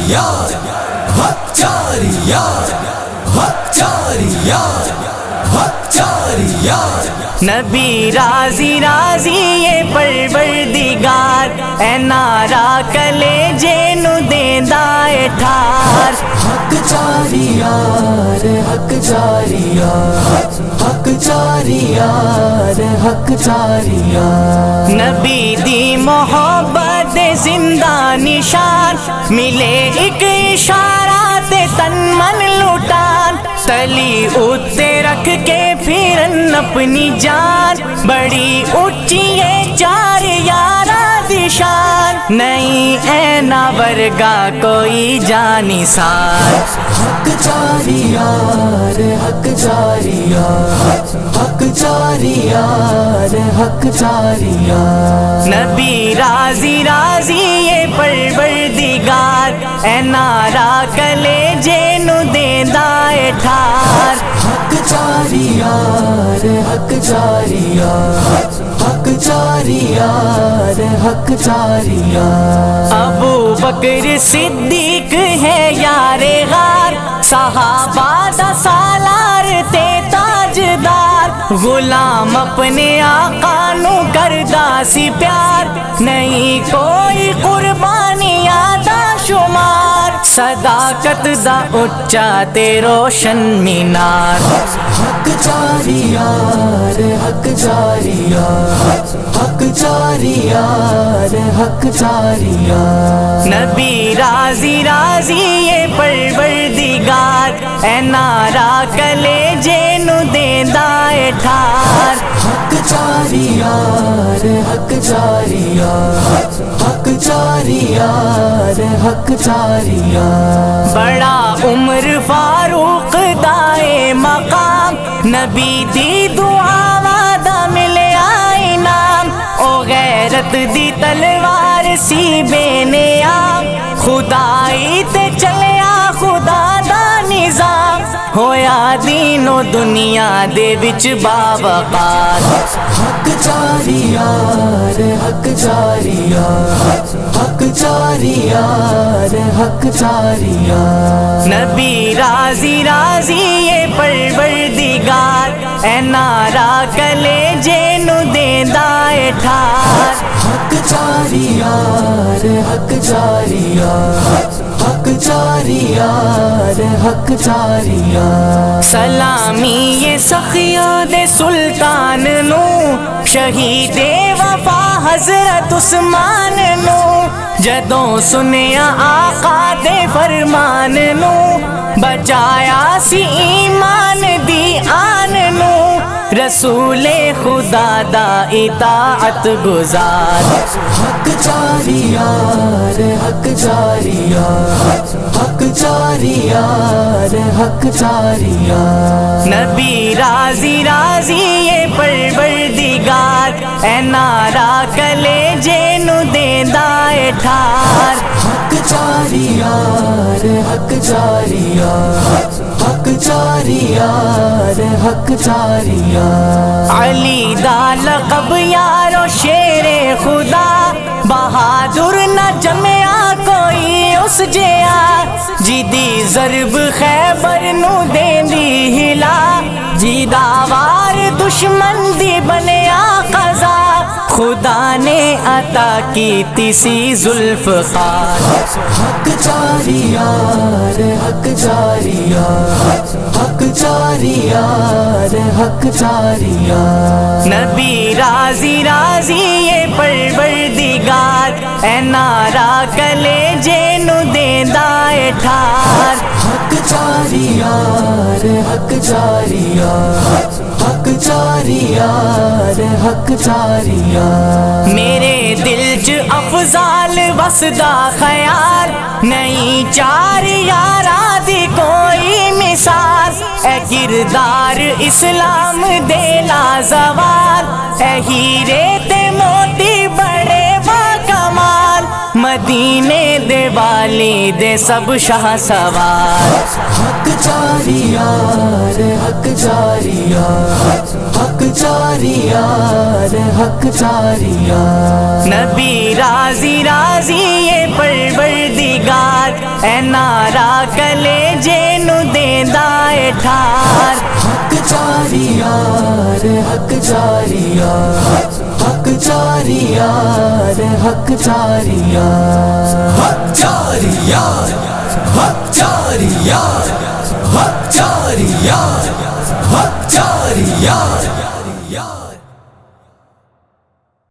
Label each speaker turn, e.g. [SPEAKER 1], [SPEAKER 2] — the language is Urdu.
[SPEAKER 1] چاریار حق چاریار حق چاریار حق چاریار
[SPEAKER 2] نبی راضی راضی یہ پروردگار اے نارا کلیجے نو دیندا اے ٹھار
[SPEAKER 1] حق چاریار حق چاریار حق چاریار حق چاریار
[SPEAKER 2] نبی دی محبت دے زندہ نشان ملے ایک اشارہ تے تن من لٹان تلی اتے رکھ کے پھرن اپنی جان بڑی اونچی ہے چار یارہ دی شان نہیں اینا ورگا کوئی جانی سار
[SPEAKER 1] حق چاریار حق چاریار حق چاریار حق چاریار
[SPEAKER 2] نبی راضی راضی یہ پروردگار اے نارا کلیجے نو دیندا اے ٹھار
[SPEAKER 1] حق چاریار حق چاریار حق چاریار حق چاریار
[SPEAKER 2] ابو بکر صدیق ہے یار غار صحابہ دا سالار تے تاجدار غلام اپنے آقا نو کردا سی پیار نہیں کوئی قربانی دا شمار صداقت دا اچا تے روشن مینار
[SPEAKER 1] حق چاریار حق چاریار حق چاریار حق چاریار
[SPEAKER 2] نبی راضی راضی یہ پروردگار اے نارا کلیجے نو دیندا اے ٹھار
[SPEAKER 1] حق چاریار حق چاریار حق چاریار حق چاریار
[SPEAKER 2] بڑا عمر فاروق دائے مقام نبی دی دعا دا ملیا انعام او غیرت دی تلوار سی بے نیام خدائی تے چلیا خدا دا نظام ہویا دین و دنیا دے وچ باوقار
[SPEAKER 1] حق چاریار حق چاریار حق چاریار حق چاریار
[SPEAKER 2] نبی راضی راضی یہ پروردگار اے نارا کلیجے نو دیندا اے ٹھار
[SPEAKER 1] حق چاریار حق چاریار حق چاریار حق چاریار
[SPEAKER 2] سلامی یہ سخیوں دے سلطان نو شہید وفا حضرت عثمان نو جدوں سنیا آقا دے فرمان نو بچایا سی ایمان دی آن نو رسول خدا دا اطاعت گزار
[SPEAKER 1] حق چاریار حق چاریار حق چاریار حق چاریار
[SPEAKER 2] نبی راضی راضی یہ پروردگار اے نارا کلیجے نو دیندا اے ٹھار
[SPEAKER 1] حق چاریار حق چاریار حق چاریار حق چاریار
[SPEAKER 2] علی دا لقب یارو شیر خدا بہادر نہ جمیا کوئی اس جیا جیدی ضرب خیبر نو دیندی ہلا جیدہ وار دشمن دی بنیا قضا خدا نے عطا کی تیسی ذوالفقار
[SPEAKER 1] حق چاریار حق چاریار حق چاریار حق چاریار
[SPEAKER 2] نبی راضی راضی یہ پروردگار اے نارا کلیجے نو دیندا اے ٹھار
[SPEAKER 1] حق چاریار حق چاریار حق چاریار حق چاریار
[SPEAKER 2] میرے دل چ افضال وسدا خیال نہیں چار یارا دی کوئی مثال اے کردار اسلام دے لازوال اے ہیرے تے موتی بڑے با کمال مدینے دے والی دے سب شاہ سوار
[SPEAKER 1] حق چاریار حق چاریار حق چاریار حق چاریار
[SPEAKER 2] نبی راضی راضی یہ پروردگار اے نعرہ کلیجے نو دیندا اے ٹھار
[SPEAKER 1] حق جاری یار حق جاری یار حق جاری یار حق جاری یار حق جاری یار حق جاری یار حق جاری یار حق جاری یار